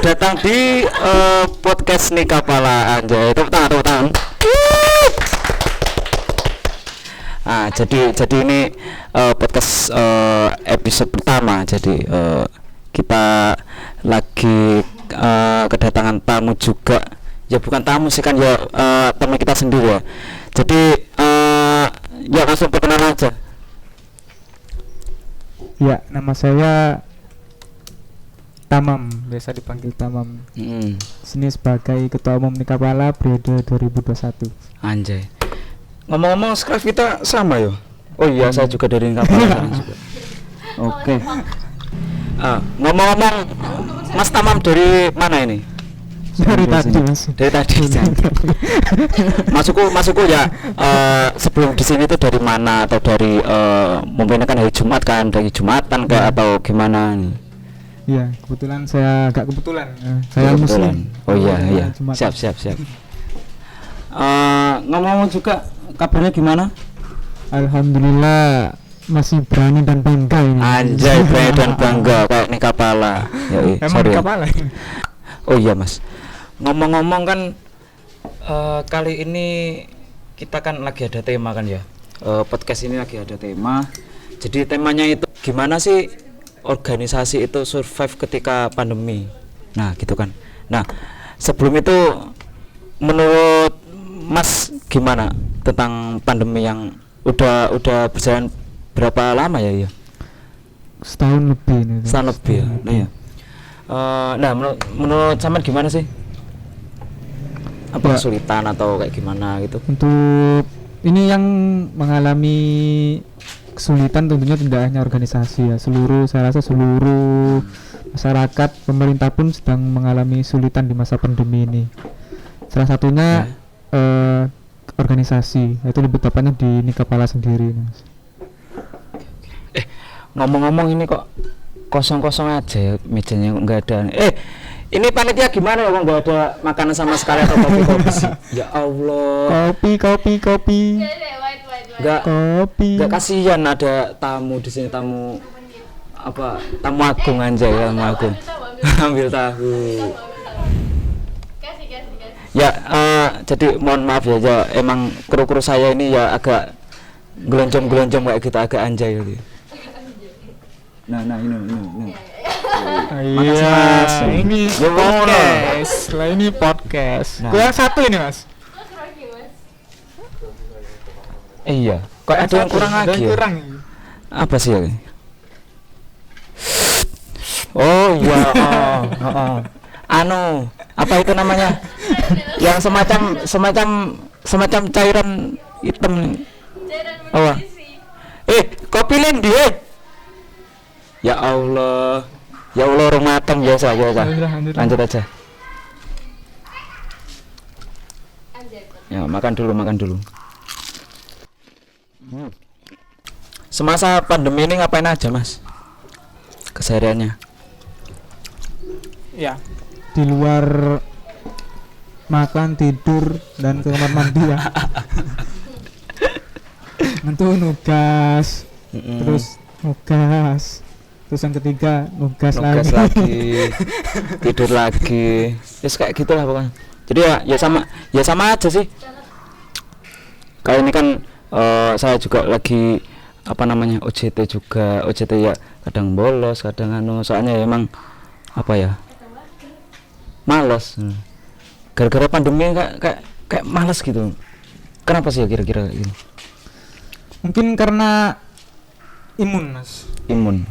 datang di podcast Nikapala anjay. Tepuk tangan. Jadi ini podcast episode pertama. Jadi kita lagi kedatangan tamu juga. Ya bukan tamu sih kan ya, teman kita sendiri ya. Jadi ya langsung perkenalan aja. Ya, nama saya Tamam, biasa dipanggil Tamam. Sini sebagai Ketua Umum Nikapala periode 2021. Anjay. Ngomong-ngomong script kita sama yo. Oh iya, saya juga dari Nikapala juga. Oke. Ngomong-ngomong, Mas Tamam dari mana ini? Dari tadi, Mas. Dari tadi. Masukku ya. Sebelum di sini tuh dari mana, atau dari mungkin kan hari Jumat kan, dari Jumatan ke atau gimana nih? Iya, kebetulan saya agak kebetulan. Saya Muslim. Oh iya. Siap. Ngomong-ngomong juga kabarnya gimana? Alhamdulillah masih berani dan bangga ini. Anjay, berani dan bangga kayak Nikapala. Emang Nikapala. Oh iya Mas. Ngomong-ngomong kan kali ini kita kan lagi ada tema kan ya. Podcast ini lagi ada tema. Jadi temanya itu gimana sih organisasi itu survive ketika pandemi. Nah, gitu kan. Nah, sebelum itu menurut Mas gimana tentang pandemi yang udah berjalan berapa lama ya? Setahun lebih ini. Setahun lebih ya. Nah, ya. Nah, menurut Saman gimana sih? Apa kesulitan atau kayak gimana gitu? Untuk ini yang mengalami kesulitan tentunya tidak hanya organisasi ya, saya rasa seluruh masyarakat, pemerintah pun sedang mengalami kesulitan di masa pandemi ini. Salah satunya organisasi, itu lebih tepatnya di Nikapala sendiri, Mas. Ngomong-ngomong ini kok kosong-kosong aja ya, mejanya nggak ada. Ini panitia gimana ya, nggak ada makanan sama sekali atau kopi sih? Ya Allah. Kopi. Nggak kasihan ada tamu di sini, tamu agung anjay, tamu agung. Ambil tahu. Kasih. Ya, jadi mohon maaf ya, emang kru saya ini ya agak gelonjong kayak gitu, agak anjay gitu. Nah ini. Iya, ini podcast. Ini podcast. Kurang satu ini, Mas. Iya. Kok ada yang kurang lagi? Kurang. Apa sih ya? Oh iya. Apa itu namanya? Yang semacam cairan hitam. Cairan kopi Lin dia. Ya Allah, orang matang biasa. Lanjut aja. Ya, makan dulu. Semasa pandemi ini ngapain aja, Mas? Kesehariannya? Ya, di luar makan, tidur, dan ke kamar mandi ya. Nanti nugas, terus yang ketiga nugas lagi. Tidur lagi. Kayak gitulah pokoknya. Jadi ya sama aja sih. Kayak ini kan saya juga lagi OJT ya, kadang bolos, kadang soalnya ya emang malas. Gara-gara pandemi kayak malas gitu. Kenapa sih ya kira-kira gitu? Mungkin karena imun, Mas.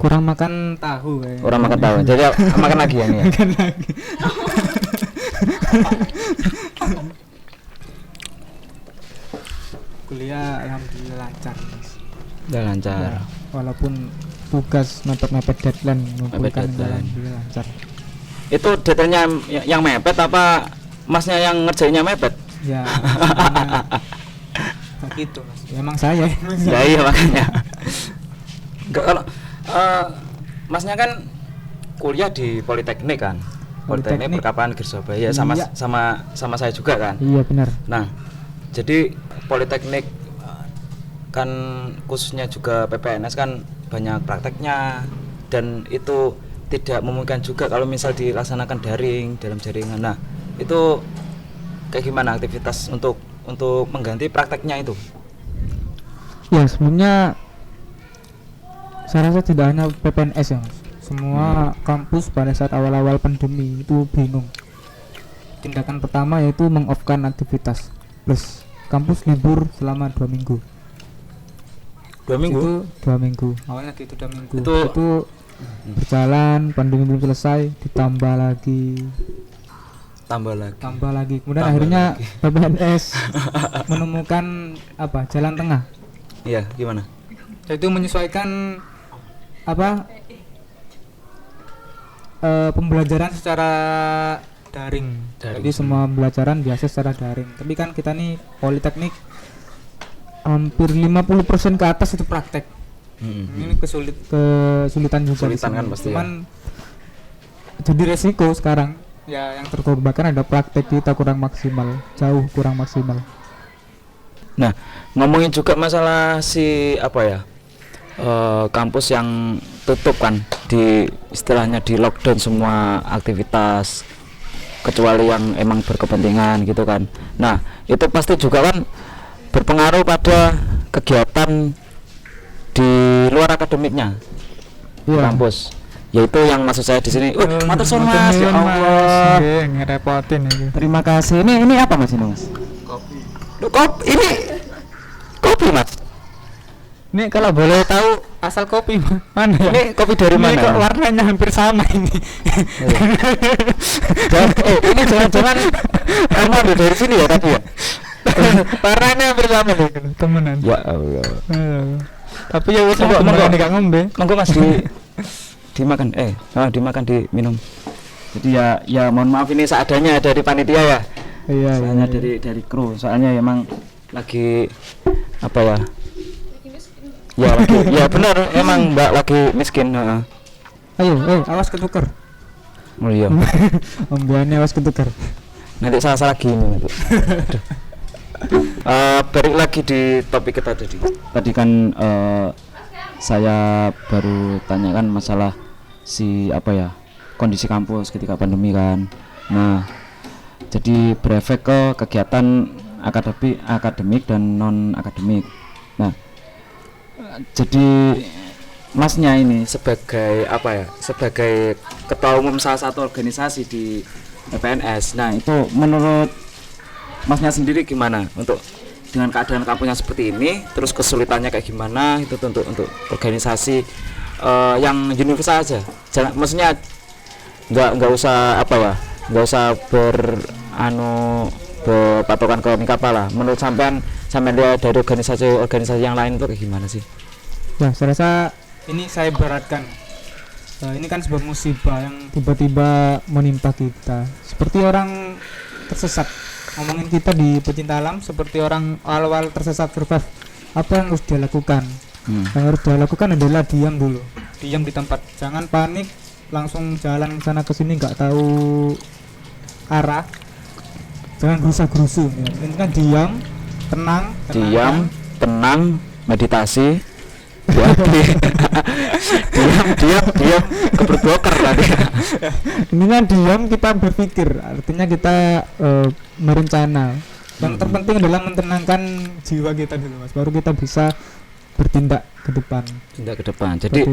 Kurang makan tahu kayaknya. Kurang makan tahu. Jadi makan lagi ya nih. Makan lagi. Kuliah alhamdulillah lancar, Mas. Udah lancar. Ya, walaupun tugas mepet deadline mengumpulkan alhamdulillah lancar. Itu deadline-nya yang mepet apa Masnya yang ngerjainnya mepet? Ya. Begitu, Mas. Ya, emang saya. Ya iya makanya. Kalau Masnya kan kuliah di Politeknik kan? Politeknik Perkapalan Negeri Surabaya. Sama saya juga kan? Iya benar. Nah, jadi Politeknik kan khususnya juga PPNS kan banyak prakteknya, dan itu tidak memungkinkan juga kalau misal dilaksanakan daring dalam jaringan. Nah, itu kayak gimana aktivitas untuk mengganti prakteknya itu? Ya sebelumnya saya rasa tidak hanya PPNS ya Mas. Semua kampus pada saat awal-awal pandemi itu bingung. Tindakan pertama yaitu meng-off-kan aktivitas plus kampus libur selama 2 minggu. 2 minggu? Itu 2 minggu. Awalnya gitu 2 minggu. Itu berjalan, pandemi belum selesai, ditambah lagi. Kemudian akhirnya PPNS menemukan jalan tengah. Iya, gimana? Yaitu menyesuaikan pembelajaran secara daring. Jadi semua pembelajaran biasa secara daring. Tapi kan kita nih politeknik hampir 50% ke atas itu praktek. Ini kesulitan juga. Kesulitan kan pasti. Cuman jadi resiko sekarang ya yang terkorbankan ada praktek kita kurang maksimal, jauh kurang maksimal. Nah, ngomongin juga masalah kampus yang tutup kan, di istilahnya di lockdown semua aktivitas kecuali yang emang berkepentingan gitu kan. Nah, itu pasti juga kan berpengaruh pada kegiatan di luar akademiknya di kampus. Yaitu yang maksud saya di sini. Matur suwun Mas, ya Allah. Ngerepotin ini. Terima kasih. Ini apa Mas ini Mas? Kopi. Ini kopi Mas. Ini kalau boleh tahu asal kopi mana ya? Ini kopi dari mana? Ini kok warnanya hampir sama ini. Ini jangan-jangan kamu ambil dari sini ya tapi ya? Warnanya hampir sama nih temenan. Ya Allah. Tapi ya wis monggo gak ngombe. Monggo Mas dimakan dimakan diminum. Jadi ya mohon maaf ini seadanya dari panitia ya. Iya. Soalnya dari kru. Soalnya emang lagi Ya lagi, ya benar emang Mbak lagi miskin. Ayo, awas ketukar. Oh iya. Ombeannya awas ketukar. Nanti salah gini nanti. Balik lagi di topik kita tadi. Tadi kan saya baru tanyakan masalah kondisi kampus ketika pandemi kan. Nah, jadi berefek ke kegiatan akademik dan non akademik. Nah, jadi Masnya ini sebagai sebagai ketua umum salah satu organisasi di PPNS. Nah, itu menurut Masnya sendiri gimana untuk dengan keadaan kampusnya seperti ini, terus kesulitannya kayak gimana itu untuk organisasi yang universal aja. Jangan, maksudnya nggak usah berpatokan ke Mikapa lah. Menurut sampean lihat dari organisasi yang lain itu kayak gimana sih? Ya, saya rasa ini saya beratkan. Ini kan sebuah musibah yang tiba-tiba menimpa kita. Seperti orang tersesat. Ngomongin kita di pecinta alam seperti orang awal-awal tersesat survive. Apa yang harus dia lakukan? Yang harus dia lakukan adalah diam dulu. Diam di tempat. Jangan panik, langsung jalan sana ke sini nggak tahu arah. Jangan gerusa-gerusu. Ini kan diam, tenang, meditasi. diam keberbokar tadi. Ini kan diam kita berpikir, artinya kita merencana. Yang terpenting adalah menenangkan jiwa kita dulu Mas, baru kita bisa bertindak ke depan. Jadi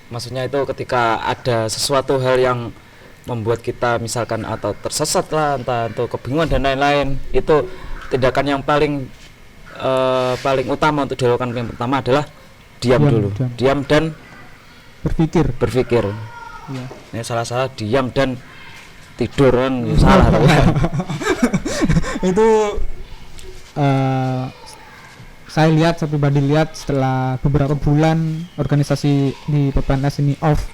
maksudnya itu ketika ada sesuatu hal yang membuat kita misalkan atau tersesat lah, entah itu kebingungan dan lain-lain, itu tindakan yang paling utama untuk dilakukan yang pertama adalah diam dan berpikir. Ya. Ini salah diam dan tidur kan salah. Itu saya pribadi lihat setelah beberapa bulan organisasi di PPNS ini off,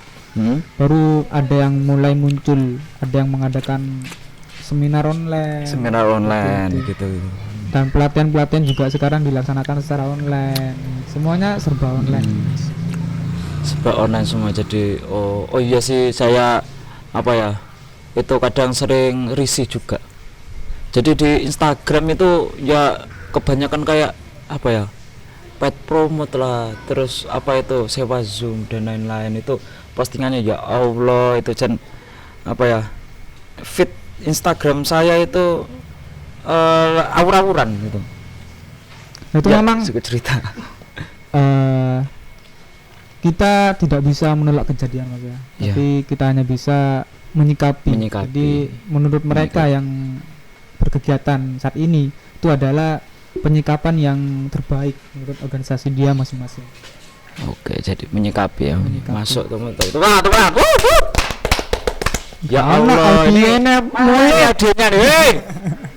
baru ada yang mulai muncul, ada yang mengadakan seminar online gitu. Dan pelatihan juga sekarang dilaksanakan secara online. Semuanya serba online. Serba online semua. Jadi oh iya sih, saya itu kadang sering risih juga. Jadi di Instagram itu ya kebanyakan kayak pet promote lah, terus apa itu sewa Zoom dan lain-lain, itu postingannya ya Allah itu apa ya, feed Instagram saya itu awur-awuran gitu. Itu Ya, memang sedikit cerita. kita tidak bisa menolak kejadian Mas ya. Iya. Tapi kita hanya bisa menyikapi. Jadi menurut mereka yang berkegiatan saat ini itu adalah penyikapan yang terbaik menurut organisasi dia masing-masing. Oke, jadi menyikapi ya. Menyikapi. Masuk teman-teman. Ya Allah, Allah, ini mulai hadiahnya nih. Hei!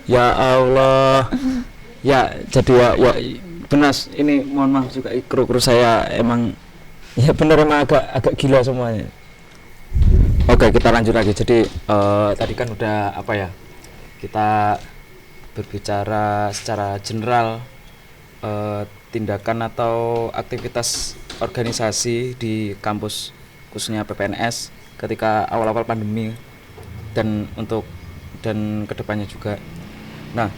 Ya Allah. Ya, jadi ya Benas, ini mohon maaf juga kru-kru saya emang ya bener emang agak gila semuanya. Oke, kita lanjut lagi. Jadi tadi kan udah apa ya? Kita berbicara secara general tindakan atau aktivitas organisasi di kampus khususnya PPNS ketika awal-awal pandemi dan kedepannya juga. Nah,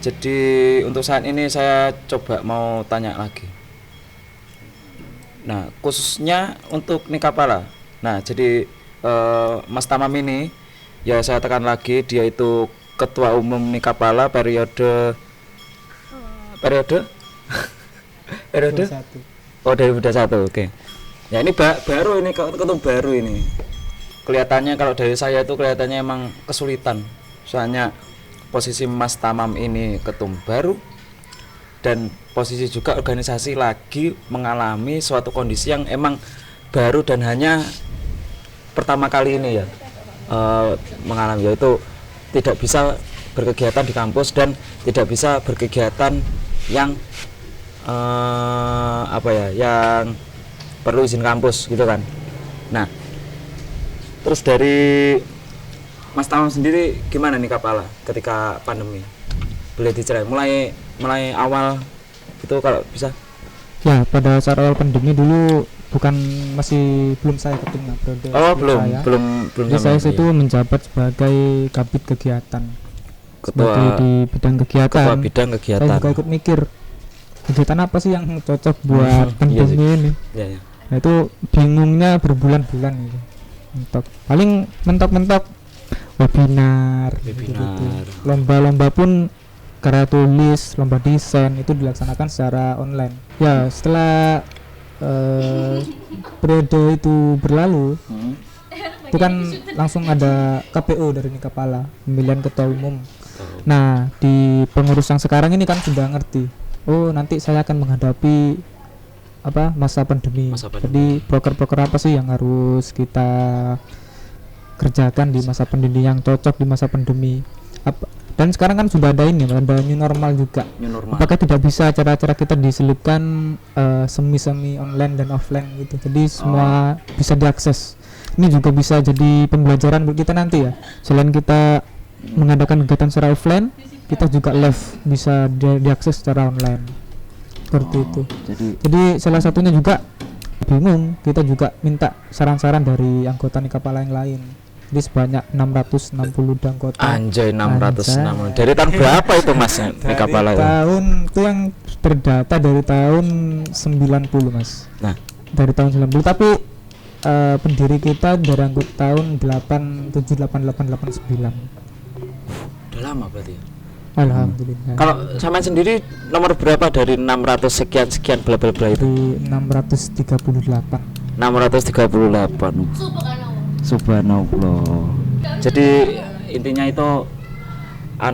jadi untuk saat ini saya coba mau tanya lagi. Nah, khususnya untuk Nikapala. Nah, jadi Mas Tamam ini ya saya tekan lagi, dia itu Ketua Umum Nikapala periode 21. Oh 2021, oke. Ya ini baru ini ketum baru ini. Kelihatannya kalau dari saya itu kelihatannya emang kesulitan. Soalnya posisi Mas Tamam ini ketum baru dan posisi juga organisasi lagi mengalami suatu kondisi yang emang baru dan hanya pertama kali ini ya mengalami, yaitu tidak bisa berkegiatan di kampus dan tidak bisa berkegiatan yang yang perlu izin kampus gitu kan. Nah, terus dari Mas Tamam sendiri gimana nih Kapala ketika pandemi? Boleh diceritain mulai awal gitu kalau bisa. Ya, pada saat awal pandemi dulu belum saya ketum periode. Oh, belum Jadi saya itu menjabat sebagai kabid kegiatan. Sebagai di bidang kegiatan. Ketua bidang kegiatan. Saya juga ikut mikir kegiatan apa sih yang cocok buat pandemi ini. Iya. Nah, itu bingungnya berbulan-bulan gitu. Mentok webinar. Gitu. Lomba-lomba pun karya tulis, lomba desain itu dilaksanakan secara online. Ya, setelah periode itu berlalu, itu kan langsung ada KPO dari Nikapala, pemilihan ketua umum. Nah, di pengurus yang sekarang ini kan sudah ngerti, oh nanti saya akan menghadapi masa pandemi. Jadi proker-proker apa sih yang harus kita kerjakan di masa pandemi, yang cocok di masa pandemi. Dan sekarang kan sudah ada ada new normal juga. Apakah tidak bisa acara-acara kita diselipkan semi online dan offline gitu. Jadi semua bisa diakses. Ini juga bisa jadi pembelajaran buat kita nanti ya. Selain kita mengadakan kegiatan secara offline, kita juga live bisa diakses secara online. Seperti itu. Jadi salah satunya juga bingung, kita juga minta saran-saran dari anggota Nikapala yang lain. Jadi sebanyak 660 anggota. Anjay, 660. Dari tahun berapa itu Mas Nikapala? Tahun itu yang terdata dari tahun 90 Mas. Nah, dari tahun 90, tapi pendiri kita dari anggota tahun 878889. Udah lama berarti ya? Alhamdulillah. Kalau sama sendiri nomor berapa dari 600 sekian bla bla bla itu? 638. 638. Subhanallah. Jadi intinya itu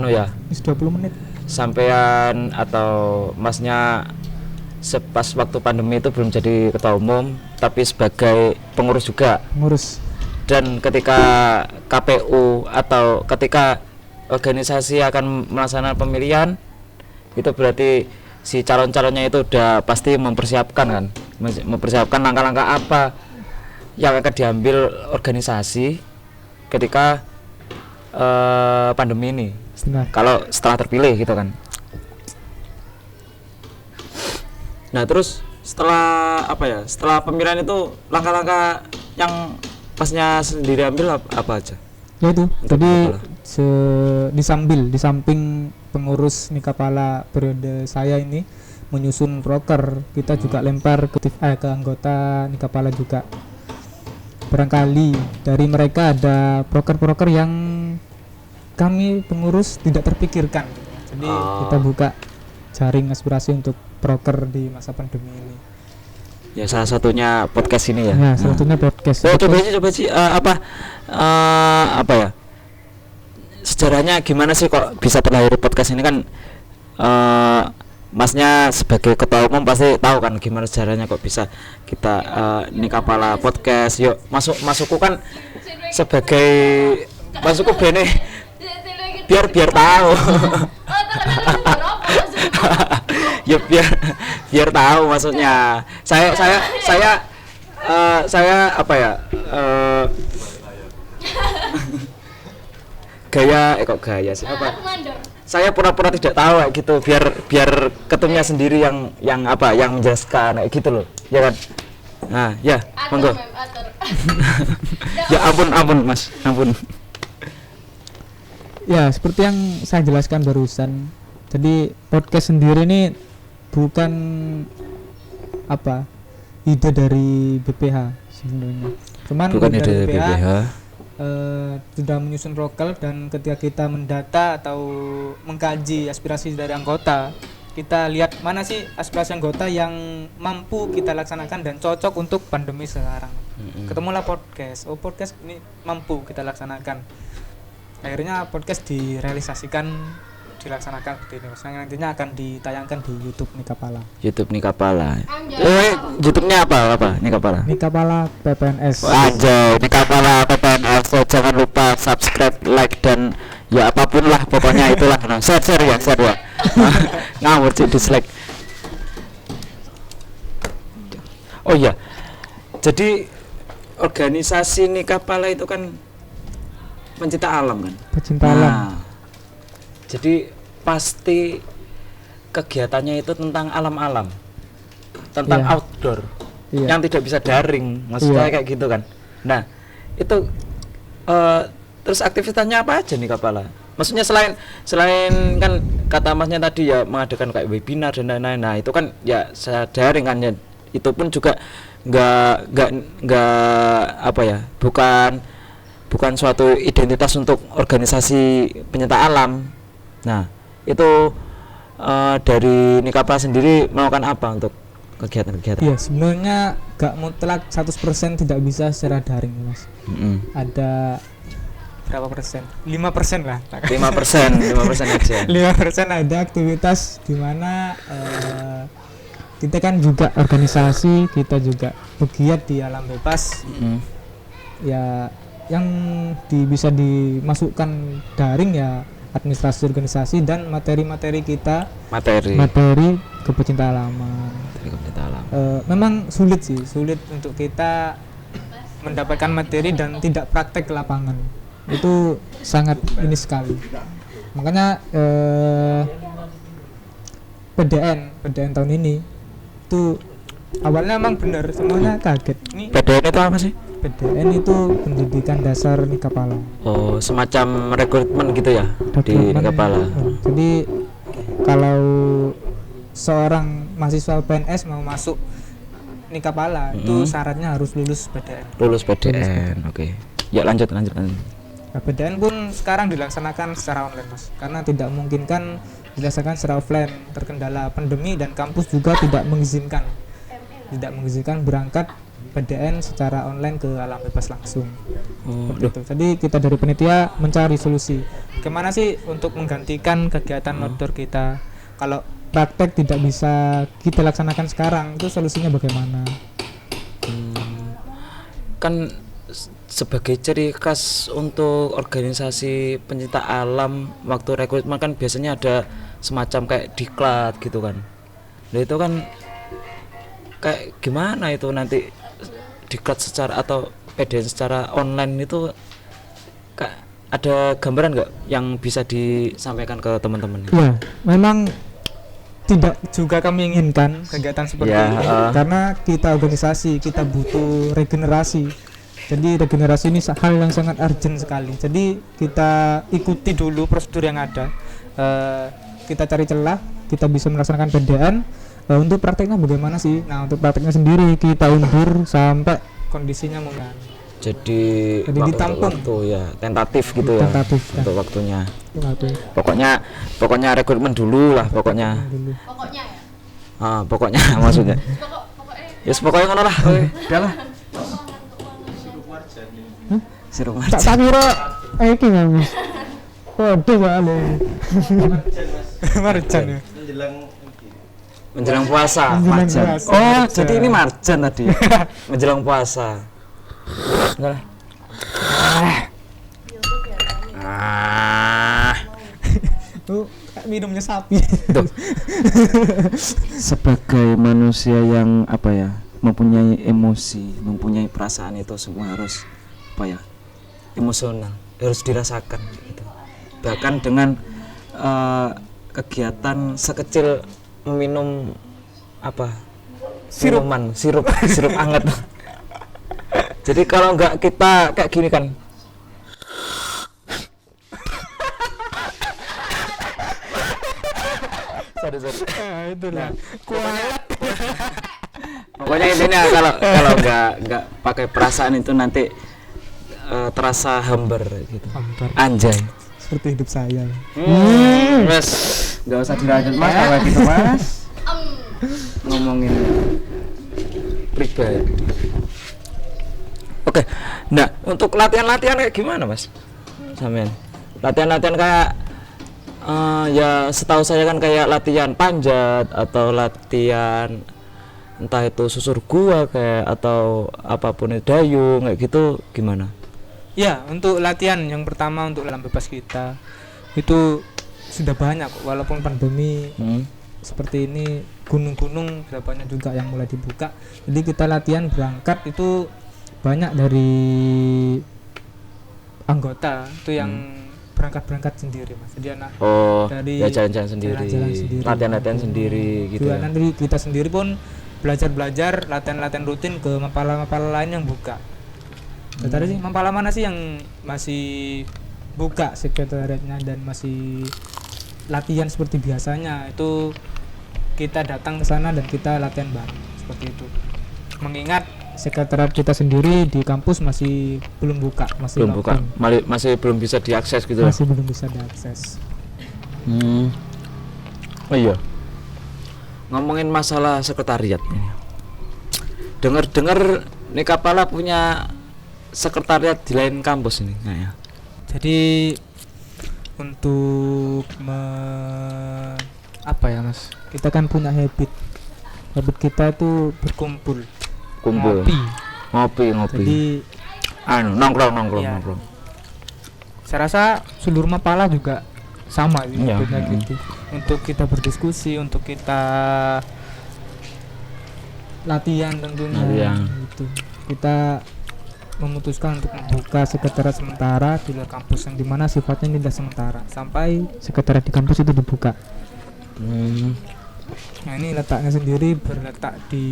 ya 20 menit sampean atau Masnya pas waktu pandemi itu belum jadi ketua umum tapi sebagai pengurus juga. Pengurus. Dan ketika KPU atau ketika organisasi akan melaksanakan pemilihan, itu berarti si calon-calonnya itu udah pasti mempersiapkan langkah-langkah apa yang akan diambil organisasi ketika pandemi ini. Kalau setelah terpilih gitu kan. Nah, terus setelah setelah pemilihan itu langkah-langkah yang Masnya sendiri ambil apa aja? Ya itu tadi di samping pengurus Nikapala periode saya ini, menyusun proker, kita juga lempar ke anggota Nikapala juga. Barangkali dari mereka ada proker-proker yang kami pengurus tidak terpikirkan. Jadi kita buka jaring aspirasi untuk proker di masa pandemi ini. Ya salah satunya podcast ini ya. Ya, salah satunya podcast. Coba sih apa ya? Sejarahnya gimana sih kok bisa terlahir podcast ini kan? Masnya sebagai ketua umum pasti tahu kan gimana sejarahnya kok bisa kita Nikapala podcast. Yuk masukku kan sebagai masukku bene biar tahu. Ya biar tahu maksudnya. Saya apa ya? Gaya sih apa? Saya pura-pura tidak tahu kayak gitu biar ketumnya sendiri yang menjelaskan kayak gitu loh. Ya kan? Nah, ya, monggo. Ya ampun Mas, ampun. Ya, seperti yang saya jelaskan barusan. Jadi podcast sendiri ini bukan ide dari BPH sebenarnya. Cuman bukan ide dari BPH. Sudah menyusun proker dan ketika kita mendata atau mengkaji aspirasi dari anggota, kita lihat mana sih aspirasi anggota yang mampu kita laksanakan dan cocok untuk pandemi sekarang. Ketemulah podcast. Podcast ini mampu kita laksanakan. Akhirnya podcast dilaksanakan seperti ini. Maksudnya nantinya akan ditayangkan di YouTube Nikapala. YouTube-nya apa? Nikapala. Nikapala PPNS. Anjay, Nikapala PPNS. So, jangan lupa subscribe, like dan ya apapun lah pokoknya itulah. Nah, share ya. Ngawur sih dislike. Oh iya. Jadi organisasi Nikapala itu kan pencinta alam kan? Pecinta alam. Jadi pasti kegiatannya itu tentang alam-alam, tentang outdoor, yang tidak bisa daring, maksudnya kayak gitu kan. Nah itu terus aktivitasnya apa aja nih Kapala? Maksudnya selain kan kata masnya tadi ya mengadakan kayak webinar dan lain-lain. Nah itu kan ya saya daring kan ya. Itu pun juga nggak bukan suatu identitas untuk organisasi pencinta alam. Nah itu dari Nikapala sendiri melakukan apa untuk kegiatan-kegiatan? Iya sebenarnya gak mutlak 100% tidak bisa secara daring Mas. Ada berapa persen? 5% lah. 5% aja. 5% ada aktivitas di mana kita kan juga organisasi, kita juga pegiat di alam bebas. Ya yang bisa dimasukkan daring ya administrasi organisasi dan materi kita materi kepecinta alaman. Memang sulit untuk kita mendapatkan materi dan tidak praktek ke lapangan, itu sangat ini sekali. Makanya PDN tahun ini itu awalnya memang benar semuanya kaget. PDN itu apa sih? PDN itu pendidikan dasar Nikapala. Oh, semacam rekrutmen gitu ya di Nikapala. Jadi kalau seorang mahasiswa PNS mau masuk Nikapala itu syaratnya harus lulus PDN. Oke. Ya lanjut. Nah, PDN pun sekarang dilaksanakan secara online Mas, karena tidak memungkinkan dilaksanakan secara offline, terkendala pandemi dan kampus juga tidak mengizinkan berangkat PDN secara online ke alam bebas langsung. Jadi kita dari penitia mencari solusi kemana sih untuk menggantikan kegiatan outdoor kita. Kalau praktek tidak bisa kita laksanakan sekarang, itu solusinya bagaimana? Kan sebagai ciri khas untuk organisasi pencinta alam waktu rekrutmen kan biasanya ada semacam kayak diklat gitu kan. Nah itu kan kayak gimana itu nanti diklat secara atau PDN secara online itu ada gambaran nggak yang bisa disampaikan ke teman-teman? Ya, memang tidak juga kami inginkan kegiatan seperti ini karena kita organisasi, kita butuh regenerasi. Jadi regenerasi ini hal yang sangat urgent sekali. Jadi kita ikuti dulu prosedur yang ada. Kita cari celah, kita bisa melaksanakan PDN. Untuk prakteknya bagaimana sih? Nah, untuk prakteknya sendiri kita undur sampai kondisinya memungkinkan. Jadi Jadi ditampung. waktu ya tentatif gitu ya Tentatif, ya. untuk waktunya. Oke. Pokoknya rekrutmen dulu lah pokoknya. Pokoknya ya. Pokoknya maksudnya. Pokoknya Ya pokoknya ngono lah. Udah lah. Sirup Tak marjan. kira iki Mas. Waduh soalnya. Marjan ya. Menjelang puasa, Menjelang marjan. puasa, Oh, marjan. jadi ini marjan tadi. Menjelang puasa. Udah lah. Tuh kayak minumnya sapi. Sebagai manusia yang apa ya, mempunyai emosi, mempunyai perasaan itu semua harus apa ya, emosional, harus dirasakan gitu. Bahkan dengan kegiatan sekecil meminum apa, minuman sirup hangat. Jadi kalau nggak kita kayak gini kan, sorry. Itulah. Pokoknya intinya kalau nggak pakai perasaan itu nanti terasa hambar gitu. Hampir Anjay. seperti hidup saya. Mas, nggak usah dilanjut mas, kalau gitu mas. Ngomongin pribadi. Oke, nah untuk latihan kayak gimana mas? Sampean latihan kayak ya setahu saya kan kayak latihan panjat atau latihan entah itu susur gua kayak atau apapun itu dayung kayak gitu gimana? Ya, untuk latihan yang pertama untuk alam bebas kita itu sudah banyak kok, walaupun pandemi seperti ini, gunung-gunung sudah banyak juga yang mulai dibuka. Jadi kita latihan berangkat itu banyak dari anggota itu yang berangkat sendiri mas. Jadi anak dari ya jalan-jalan sendiri, jalan-jalan sendiri, latihan sendiri gitu juga ya. nanti kita sendiri pun belajar latihan rutin ke mapala lain yang buka. Tadi sih mapala mana sih yang masih buka sekretariatnya dan masih latihan seperti biasanya, itu kita datang ke sana dan kita latihan bareng seperti itu. Mengingat sekretariat kita sendiri di kampus masih belum buka, masih Belum buka, lockdown. masih belum bisa diakses gitu. Masih belum bisa diakses. Oh iya, ngomongin masalah sekretariat ini. Dengar nih Kapala punya sekretariat di lain kampus ini ya. Jadi untuk apa ya mas, kita kan punya habit kita itu berkumpul, ngopi. Jadi nongkrong. Iya. Saya rasa seluruh mapala juga sama Iya. gitu. Untuk kita berdiskusi, untuk kita latihan tentunya gitu. Kita memutuskan untuk membuka sekretariat sementara di luar kampus yang dimana sifatnya tidak sementara sampai sekretariat di kampus itu dibuka. Nah ini letaknya sendiri berletak di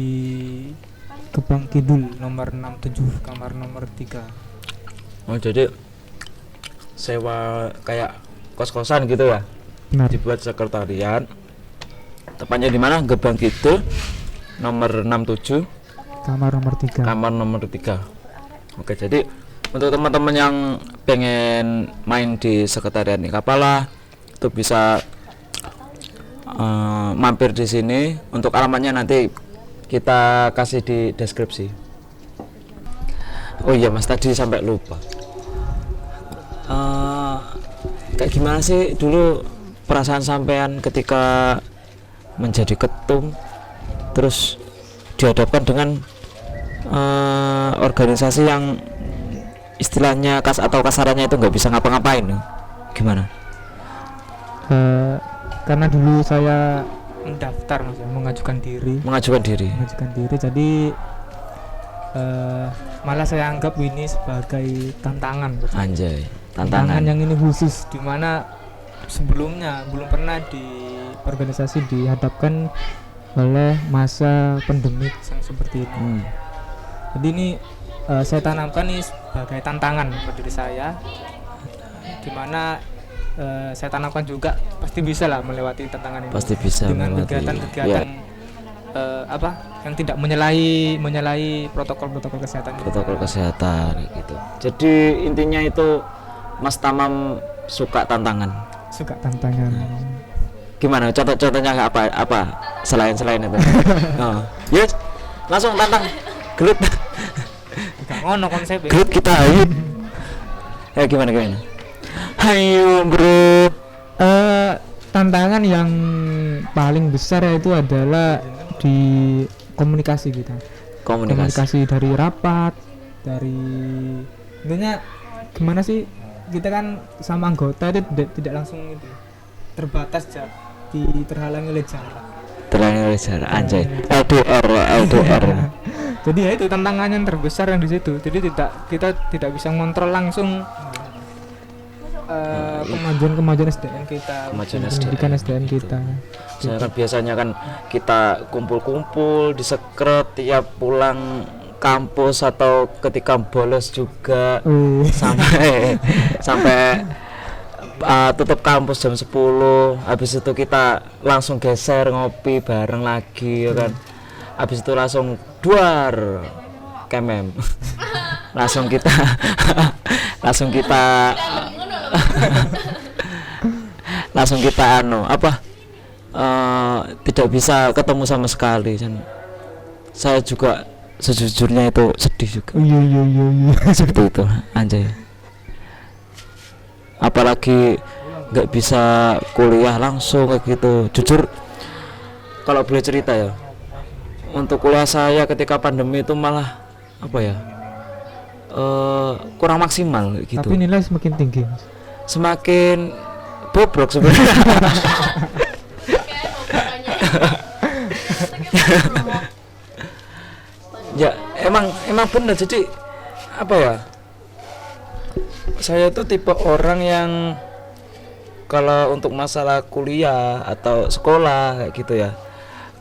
Gebang Kidul nomor 67 kamar nomor 3. Oh jadi sewa kayak kos-kosan gitu ya? Benar. Dibuat sekretariat. Tepatnya di mana? Gebang Kidul nomor 67 kamar nomor 3. kamar nomor 3. Oke, jadi untuk teman-teman yang pengen main di sekretariat nih Kapala itu bisa mampir di sini. Untuk alamatnya nanti kita kasih di deskripsi. Oh iya Mas, tadi sampai lupa. Kayak gimana sih dulu perasaan sampean ketika menjadi ketum terus dihadapkan dengan organisasi yang istilahnya atau kasarannya itu nggak bisa ngapa-ngapain, gimana? Karena dulu saya mendaftar mas, mengajukan diri, jadi malah saya anggap ini sebagai tantangan. Anjay, tantangan yang ini khusus, dimana sebelumnya belum pernah di organisasi dihadapkan oleh masa pandemik yang seperti ini. Jadi ini saya tanamkan ini sebagai tantangan buat diri saya, dimana saya tanamkan juga pasti bisa lah melewati tantangan ini. Pasti bisa dengan melewati. kegiatan-kegiatan yang tidak menyalahi protokol kesehatan. Protokol kesehatan gitu. Jadi intinya itu Mas Tamam suka tantangan. Suka tantangan. Gimana contohnya apa selain itu? Oh. Yes, langsung tantang. Gelut. Gak ngono konsepnya. Gelut kita ayo. Gimana? Hayu bro. Tantangan yang paling besar itu adalah di komunikasi kita. Komunikasi dari rapat, dari intinya gimana sih, kita kan sama anggota itu tidak langsung itu terbatas terhalangi oleh jarak. Anjay. LDR. Jadi ya itu tantangannya yang terbesar yang di situ. Jadi kita tidak bisa ngontrol langsung kemajuan SDM kita, pendidikan SDM kita. Biasanya kan kita kumpul-kumpul di sekret tiap pulang kampus atau ketika bolos juga sampai tutup kampus jam 10. Habis itu kita langsung geser ngopi bareng lagi ya kan. Habis itu langsung duar kemem. langsung kita tidak bisa ketemu sama sekali. Dan saya juga sejujurnya itu sedih juga. Iya. Seperti itu anjay. Apalagi nggak bisa kuliah langsung kayak gitu. Jujur kalau boleh cerita ya, untuk kuliah saya ketika pandemi itu malah kurang maksimal gitu. Tapi nilai semakin tinggi. Semakin bobrok sebenarnya. Ya emang benar. Jadi saya itu tipe orang yang kalau untuk masalah kuliah atau sekolah kayak gitu ya,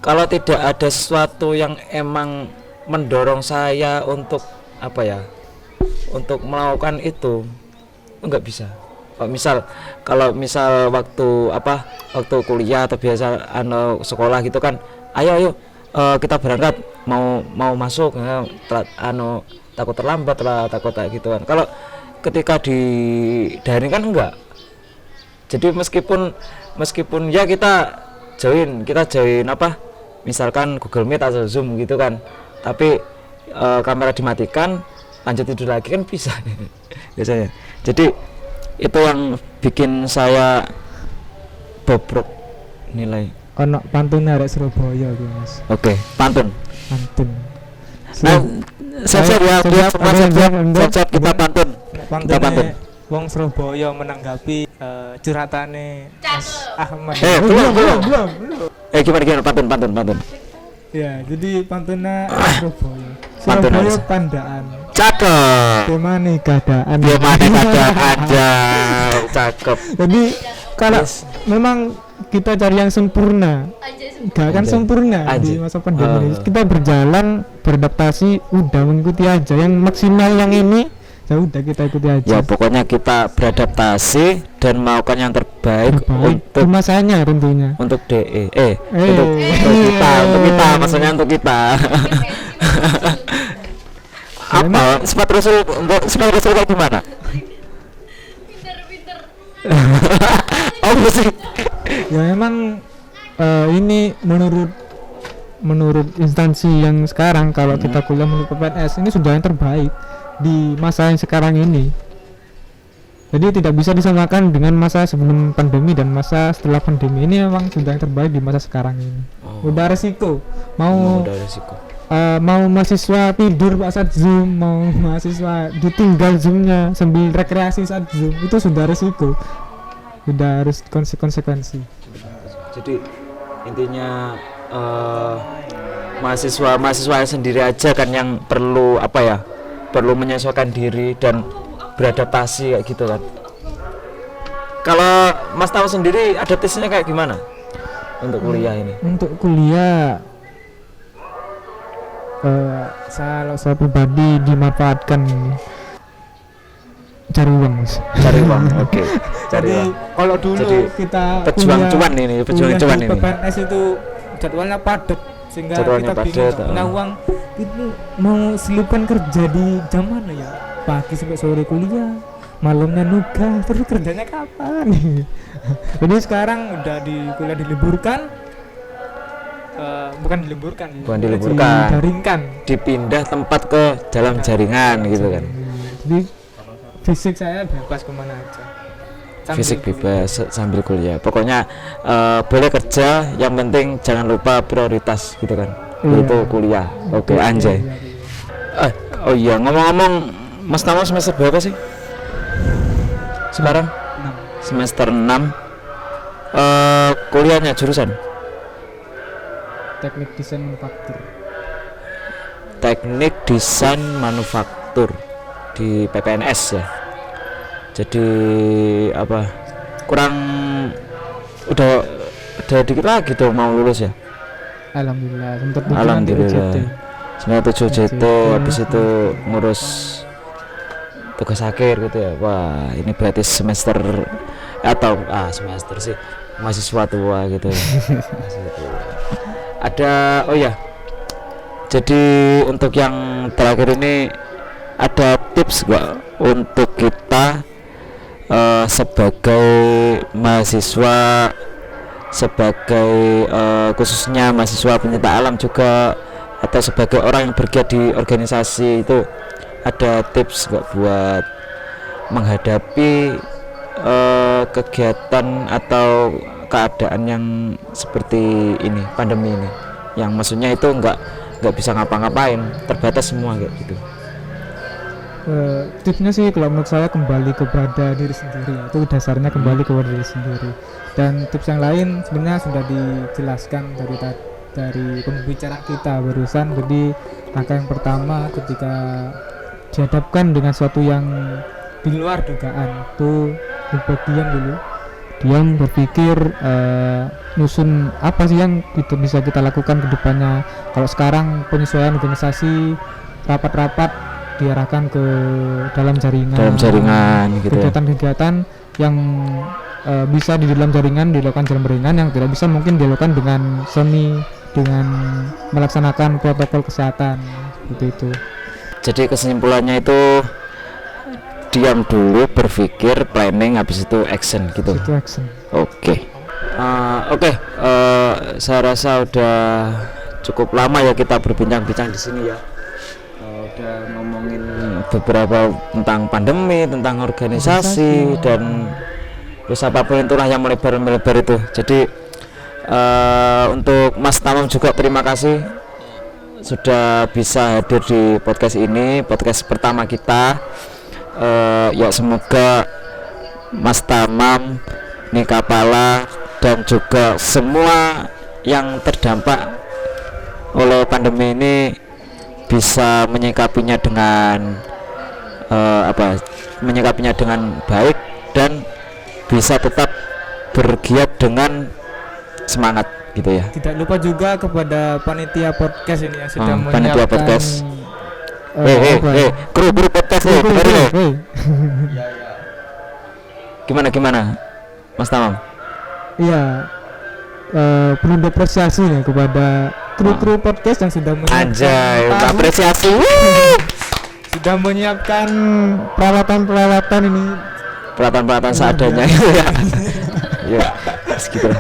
kalau tidak ada sesuatu yang emang mendorong saya untuk untuk melakukan itu nggak bisa. Kalau misal waktu kuliah atau biasa sekolah gitu kan, ayo kita berangkat, mau masuk ya, takut terlambat lah, takut kayak gitu kan. Kalau ketika di daring kan enggak. Jadi meskipun ya kita join misalkan Google Meet atau Zoom gitu kan, tapi kamera dimatikan, lanjut tidur lagi kan bisa biasanya. Jadi itu yang bikin saya bobrok nilai. Ono pantun arek Surabaya iki, Mas. Oke, pantun. Siap Kita pantun. Wong Surabaya menanggapi curhatane Mas Ahmad. Belum. Gimana pantun. Ya, jadi pantunnya Surabaya. Pantun Surabaya aja. pandaan. Cakep. Temane keadaan. aja. Cakep. Jadi kalau memang kita cari yang sempurna, gak akan sempurna di masa pandemi. Kita berjalan, beradaptasi, udah mengikuti aja yang maksimal yang ini. Ya udah kita ikuti aja. Ya pokoknya kita beradaptasi dan melakukan yang terbaik untuk masanya tentunya. Untuk untuk kita, maksudnya untuk kita. Apa sifat Rasul kayak gimana? Pinter. Oh sih. Ya memang ini menurut instansi yang sekarang, kalau kita kuliah menurut PPNS ini sudah yang terbaik di masa yang sekarang ini. Jadi tidak bisa disamakan dengan masa sebelum pandemi dan masa setelah pandemi. Ini memang sudah yang terbaik di masa sekarang ini. Udah resiko mau mahasiswa tidur saat Zoom, mau mahasiswa ditinggal Zoomnya sambil rekreasi saat Zoom, itu sudah resiko, sudah harus konsekuensi. Jadi intinya mahasiswa sendiri aja kan yang perlu perlu menyesuaikan diri dan beradaptasi kayak gitu kan. Kalau Mas tahu sendiri adaptasinya kayak gimana untuk kuliah ini? Untuk kuliah saya pribadi dimanfaatkan cari uang, Mas. Cari uang, oke. Cari uang. Kalau dulu jadi, kita pejuang cuan ini, PPNS itu jadwalnya padat sehingga jadwalnya kita bingung padat. punya uang itu mau selipkan kerja di jam mana ya, pagi sampai sore kuliah, malamnya nugas, terus kerjanya kapan? Jadi sekarang udah di kuliah diliburkan, bukan diliburkan, didaringkan, dipindah tempat ke dalam jaringan gitu kan. Jadi fisik saya bebas kemana aja. Fisik bebas sambil kuliah. Pokoknya boleh kerja, yang penting jangan lupa prioritas gitu kan. Itu kuliah. Oke, anjay. Oh iya, ngomong-ngomong, Mas Tama semester berapa sih? Sekarang? 6. Semester 6. Kuliahnya jurusan? Teknik desain manufaktur. Teknik desain manufaktur di PPNS ya. Jadi apa? Kurang udah dikit lagi tuh mau lulus ya. Alhamdulillah. Alhamdulillah. 97 JT, habis itu ngurus tugas akhir gitu ya. Wah, ini berarti semester atau semester sih mahasiswa tua gitu. Ada jadi untuk yang terakhir ini ada tips nggak untuk kita sebagai mahasiswa, sebagai khususnya mahasiswa pencinta alam juga, atau sebagai orang yang bergiat di organisasi, itu ada tips nggak buat menghadapi kegiatan atau keadaan yang seperti ini, pandemi ini, yang maksudnya itu nggak bisa ngapa-ngapain, terbatas semua kayak gitu. Tipsnya sih kalau menurut saya kembali kepada diri sendiri, itu dasarnya kembali kepada diri sendiri. Dan tips yang lain sebenarnya sudah dijelaskan dari pembicara kita barusan. Jadi langkah yang pertama ketika dihadapkan dengan sesuatu yang di luar dugaan, itu diam dulu, diam, berpikir nyusun apa sih yang bisa kita lakukan ke depannya. Kalau sekarang penyesuaian organisasi, rapat-rapat diarahkan ke dalam jaringan gitu. Kegiatan-kegiatan yang bisa di dalam jaringan dilakukan dalam jaringan, yang tidak bisa mungkin dilakukan dengan dengan melaksanakan protokol kesehatan seperti itu. Jadi kesimpulannya itu diam dulu, berpikir, planning, habis itu action gitu. Itu action. Oke. Saya rasa udah cukup lama ya kita berbincang-bincang di sini ya. Udah ngomongin beberapa tentang pandemi, tentang organisasi dan terus apapun itulah yang melebar itu. Jadi untuk Mas Tamam juga terima kasih sudah bisa hadir di podcast ini, podcast pertama kita. Ya semoga Mas Tamam, Nikapala, dan juga semua yang terdampak oleh pandemi ini bisa menyikapinya dengan menyikapinya dengan baik dan bisa tetap bergiat dengan semangat gitu ya. Tidak lupa juga kepada panitia podcast ini yang sudah menyiapkan panitia podcast. Kru podcast gimana Mas Tamam? Iya, perlu apresiasi nih kepada kru podcast yang sudah menyiapkan apresiasi sudah menyiapkan peralatan ini, peralatan seadanya ya segitu.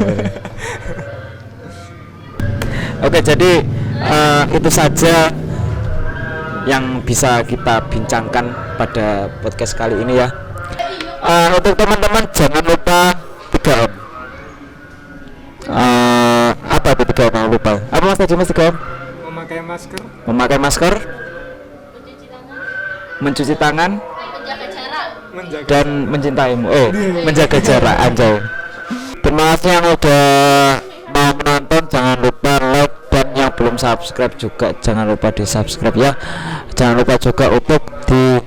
Oke, jadi itu saja yang bisa kita bincangkan pada podcast kali ini ya. Untuk teman-teman jangan lupa 3M. Apa itu 3M? Jangan lupa. Apa Mas tadi Mas 3M? Memakai masker, mencuci tangan, dan mencintaimu. Menjaga jarak anjay. Terima kasih yang udah mau menonton, jangan lupa like, dan yang belum subscribe juga jangan lupa di subscribe ya. Jangan lupa juga untuk di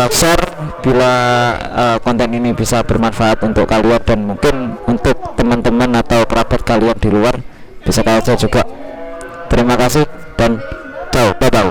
share bila konten ini bisa bermanfaat untuk kalian, dan mungkin untuk teman-teman atau kerabat kalian di luar bisa kalian juga. Terima kasih dan ciao, bye bye.